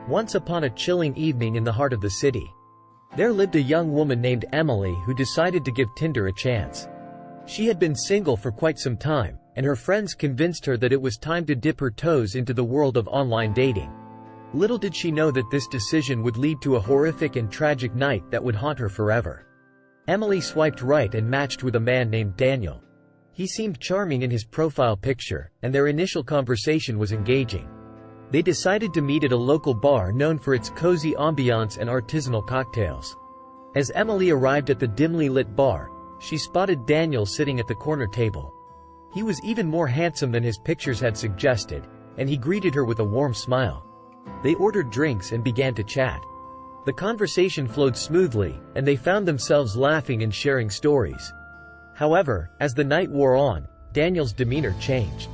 Once upon a chilling evening in the heart of the city, there lived a young woman named Emily who decided to give Tinder a chance. She had been single for quite some time, and her friends convinced her that it was time to dip her toes into the world of online dating. Little did she know that this decision would lead to a horrific and tragic night that would haunt her forever. Emily swiped right and matched with a man named Daniel. He seemed charming in his profile picture, and their initial conversation was engaging. They decided to meet at a local bar known for its cozy ambiance and artisanal cocktails. As Emily arrived at the dimly lit bar, she spotted Daniel sitting at the corner table. He was even more handsome than his pictures had suggested, and he greeted her with a warm smile. They ordered drinks and began to chat. The conversation flowed smoothly, and they found themselves laughing and sharing stories. However, as the night wore on, Daniel's demeanor changed.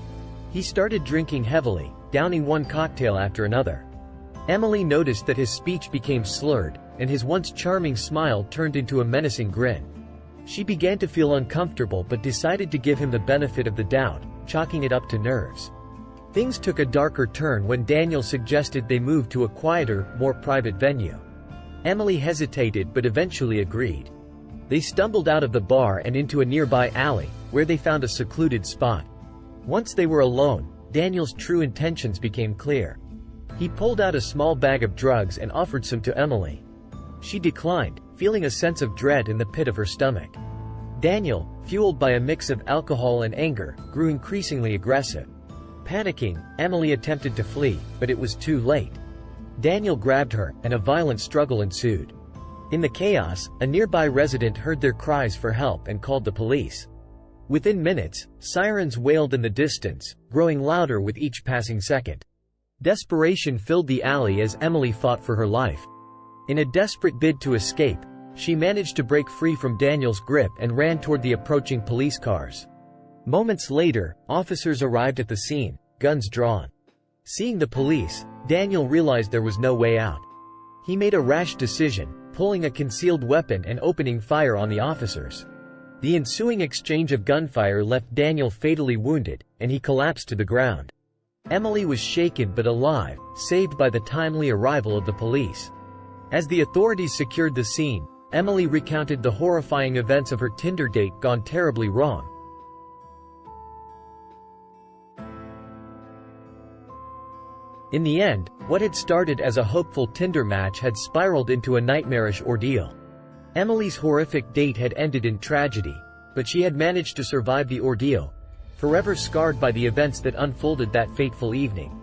He started drinking heavily, downing one cocktail after another. Emily noticed that his speech became slurred, and his once charming smile turned into a menacing grin. She began to feel uncomfortable but decided to give him the benefit of the doubt, chalking it up to nerves. Things took a darker turn when Daniel suggested they move to a quieter, more private venue. Emily hesitated but eventually agreed. They stumbled out of the bar and into a nearby alley, where they found a secluded spot. Once they were alone, Daniel's true intentions became clear. He pulled out a small bag of drugs and offered some to Emily. She declined, feeling a sense of dread in the pit of her stomach. Daniel, fueled by a mix of alcohol and anger, grew increasingly aggressive. Panicking, Emily attempted to flee, but it was too late. Daniel grabbed her, and a violent struggle ensued. In the chaos, a nearby resident heard their cries for help and called the police. Within minutes, sirens wailed in the distance, growing louder with each passing second. Desperation filled the alley as Emily fought for her life. In a desperate bid to escape, she managed to break free from Daniel's grip and ran toward the approaching police cars. Moments later, officers arrived at the scene, guns drawn. Seeing the police, Daniel realized there was no way out. He made a rash decision, pulling a concealed weapon and opening fire on the officers. The ensuing exchange of gunfire left Daniel fatally wounded, and he collapsed to the ground. Emily was shaken but alive, saved by the timely arrival of the police. As the authorities secured the scene, Emily recounted the horrifying events of her Tinder date gone terribly wrong. In the end, what had started as a hopeful Tinder match had spiraled into a nightmarish ordeal. Emily's horrific date had ended in tragedy, but she had managed to survive the ordeal, forever scarred by the events that unfolded that fateful evening.